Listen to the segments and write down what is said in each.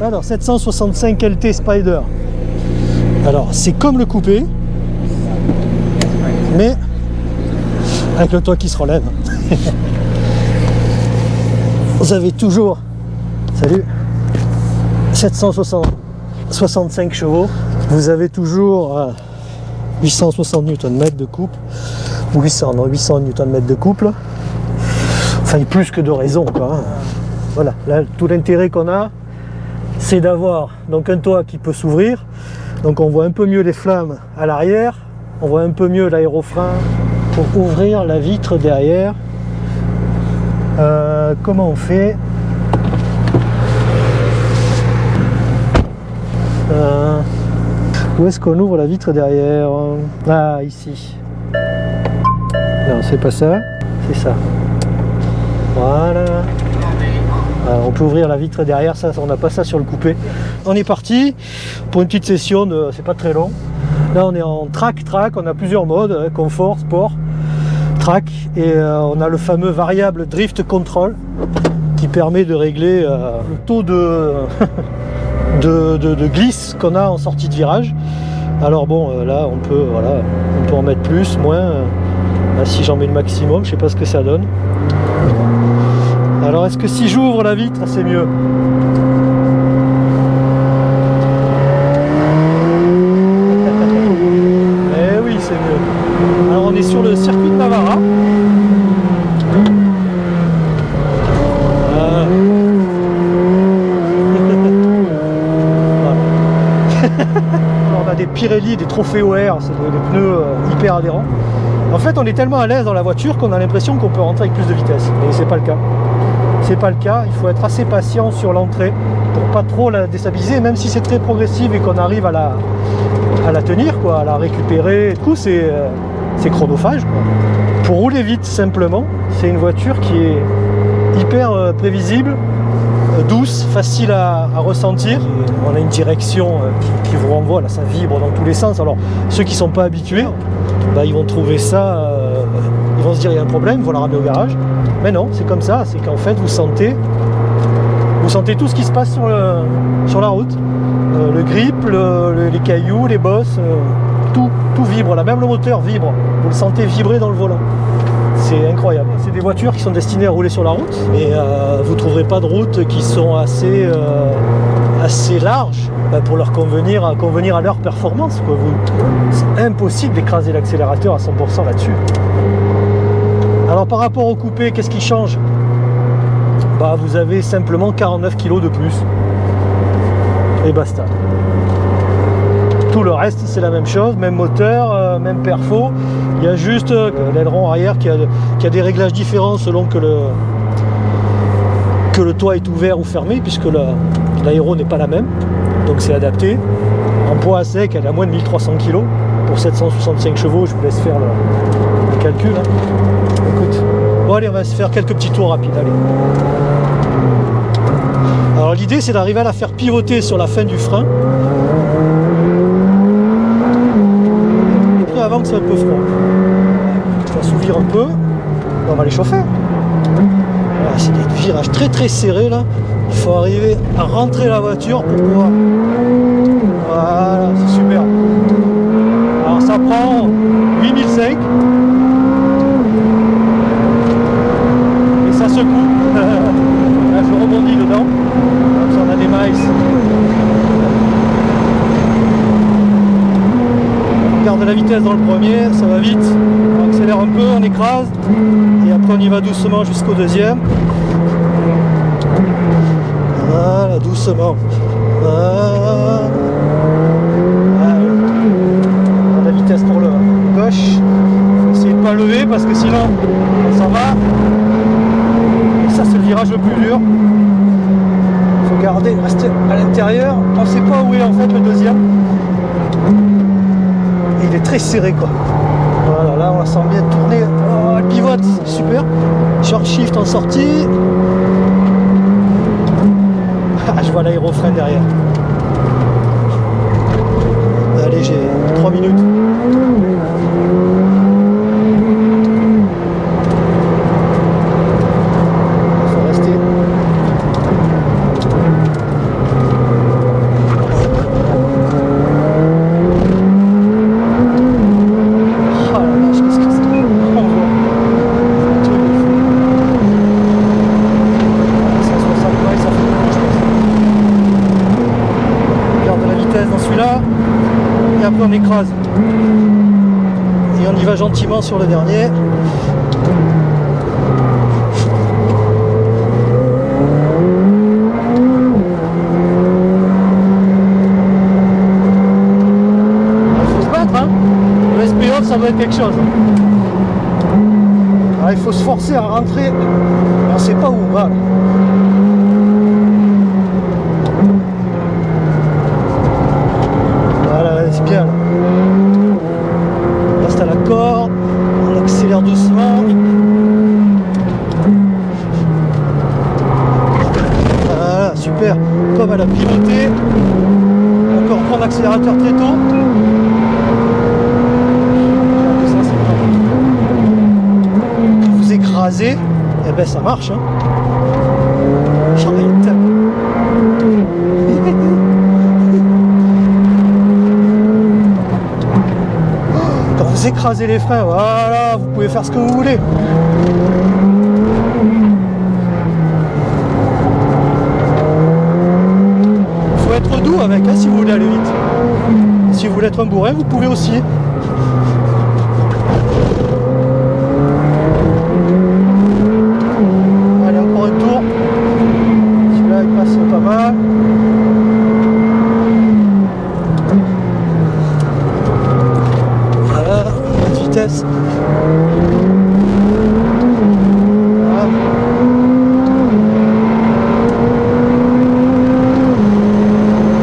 Alors 765 LT Spider. Alors c'est comme le coupé, mais avec le toit qui se relève. Vous avez toujours, salut, 765 chevaux. Vous avez toujours 860 Nm de couple, ou 800 Nm de couple. Enfin, plus que de raison, quoi. Voilà, là, tout l'intérêt qu'on a, c'est d'avoir donc un toit qui peut s'ouvrir. Donc on voit un peu mieux les flammes à l'arrière, on voit un peu mieux l'aérofrein pour ouvrir la vitre derrière. Comment on fait? Où est-ce qu'on ouvre la vitre derrière? Ah, ici. Non, c'est pas ça, c'est ça. Voilà. Alors, on peut ouvrir la vitre derrière, ça, on n'a pas ça sur le coupé. On est parti pour une petite session de, c'est pas très long. Là, on est en track, on a plusieurs modes, confort, sport, track, et on a le fameux variable drift control qui permet de régler le taux de, de glisse qu'on a en sortie de virage. Alors bon, là, on peut en mettre plus, moins. Là, si j'en mets le maximum, je sais pas ce que ça donne. Alors est-ce que si j'ouvre la vitre, c'est mieux? Eh oui, c'est mieux. Alors on est sur le circuit de Navarra. Voilà. On a des Pirelli, des trophées OR, c'est des pneus hyper adhérents. En fait, on est tellement à l'aise dans la voiture qu'on a l'impression qu'on peut rentrer avec plus de vitesse. Mais c'est pas le cas. C'est pas le cas, il faut être assez patient sur l'entrée pour pas trop la déstabiliser, même si c'est très progressif et qu'on arrive à la tenir, quoi, à la récupérer. Du coup, c'est chronophage, quoi. Pour rouler vite, simplement, c'est une voiture qui est hyper prévisible, douce, facile à ressentir. Et on a une direction qui vous renvoie, là, ça vibre dans tous les sens. Alors, ceux qui ne sont pas habitués, bah, ils vont trouver ça, ils vont se dire il y a un problème, ils vont la ramener au garage. Mais non, c'est comme ça, c'est qu'en fait vous sentez tout ce qui se passe sur la route. Le grip, les cailloux, les bosses, tout vibre, là, même le moteur vibre. Vous le sentez vibrer dans le volant. C'est incroyable. C'est des voitures qui sont destinées à rouler sur la route, mais vous ne trouverez pas de routes qui sont assez larges pour leur convenir à leur performance, quoi. C'est impossible d'écraser l'accélérateur à 100% là-dessus. Alors par rapport au coupé, qu'est-ce qui change? Bah, vous avez simplement 49 kg de plus. Et basta. Tout le reste c'est la même chose, même moteur, même perfo. Il y a juste l'aileron arrière qui a des réglages différents selon que le toit est ouvert ou fermé, puisque l'aéro n'est pas la même. Donc c'est adapté. En poids à sec, elle a moins de 1300 kg. Pour 765 chevaux, je vous laisse faire le calcul. Hein. Écoute. Bon allez, on va se faire quelques petits tours rapides. Allez. Alors l'idée c'est d'arriver à la faire pivoter sur la fin du frein. Et puis avant que c'est un peu froid. On va s'ouvrir un peu. On va les chauffer. Voilà, c'est des virages très très serrés là. Il faut arriver à rentrer la voiture pour pouvoir. Voilà, c'est super. Alors ça prend 8005. Et ça secoue. Là je rebondis dedans. Comme ça on a des maïs. On garde la vitesse dans le premier, ça va vite. On accélère un peu, on écrase. Et après on y va doucement jusqu'au deuxième. Voilà, doucement. Voilà. La vitesse pour le gauche. Faut essayer de ne pas lever parce que sinon on s'en va. Et ça c'est le virage le plus dur. Il faut garder, rester à l'intérieur. On ne sait pas où est en fait le deuxième. Et il est très serré quoi. Voilà, là on la sent bien tourner. Oh, elle pivote, super. Short shift en sortie. Ah, je vois l'aérofrein derrière. Allez, j'ai 3 minutes. Il faut rester. gentiment sur le dernier. Il faut se battre, hein. Le SP-off, ça doit être quelque chose. Alors, il faut se forcer à rentrer. On ne sait pas où on va. Là. Voilà, c'est bien. Là. On reste à la corde. On accélère doucement. Voilà, super. Comme elle a pivoté. Encore prendre l'accélérateur très tôt. Vous écrasez, et ben ça marche. Hein. J'arrête. Quand vous écrasez les freins, voilà, vous pouvez faire ce que vous voulez. Il faut être doux avec, hein, si vous voulez aller vite. Si vous voulez être un bourrin, vous pouvez aussi. Allez, encore un tour. Celui-là, il passe pas mal. Voilà, bonne vitesse. Voilà.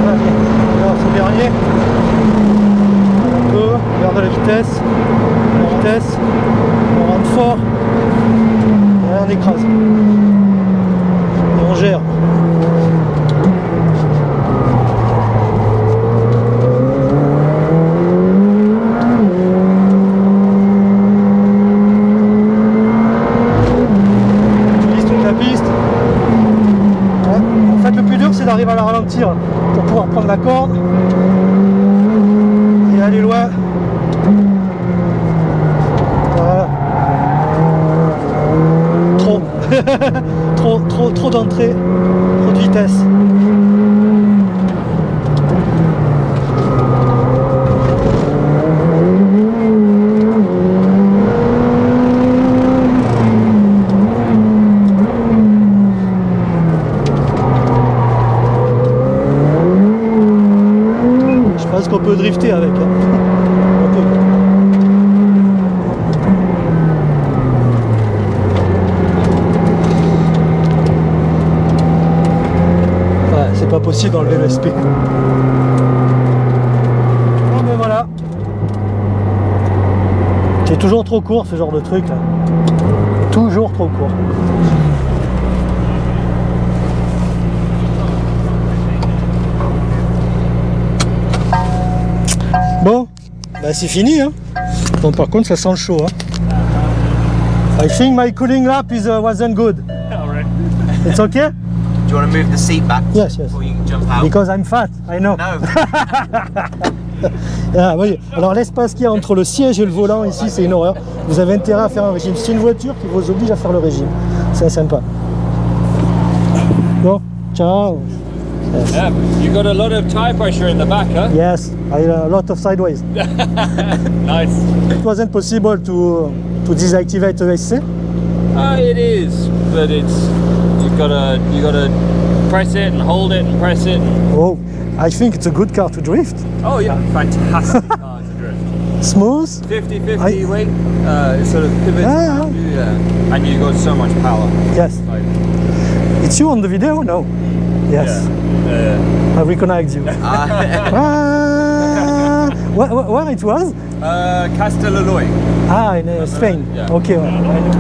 Allez, alors c'est le dernier. Un peu, garde la vitesse. La vitesse. On rentre fort. Et on écrase. Et on gère. D'arriver à la ralentir pour pouvoir prendre la corde et aller loin. Voilà. Trop d'entrée, trop de vitesse. Qu'on peut drifter avec. Hein. On peut. Ouais, c'est pas possible d'enlever le SP. Bon ben voilà. C'est toujours trop court ce genre de truc là. Toujours trop court. Bon, bah c'est fini hein. Bon par contre ça sent chaud hein. I think my cooling lap wasn't good. Alright. It's okay? Do you want to move the seat back Yes, yes. before you jump out? Because I'm fat, I know. No. Ah, oui. Alors l'espace qu'il y a entre le siège et le volant ici c'est une horreur. Vous avez intérêt à faire un régime. C'est une voiture qui vous oblige à faire le régime. C'est sympa. Bon, ciao. Yes. Yeah, you got a lot of tire pressure in the back, huh? Yes, a lot of sideways. Nice. It wasn't possible to deactivate the SC. It is, but it's you gotta press it and hold it and press it. Oh, I think it's a good car to drift. Oh yeah, fantastic car to drift. Smooth. 50-50 weight, it sort of pivots. Yeah. Yeah, and you got so much power. Yes. Like, It's you on the video? No. Yes. yeah. I recognize you. Where it was? Castellaloy. Ah, in Spain. Yeah. Okay, well, I know.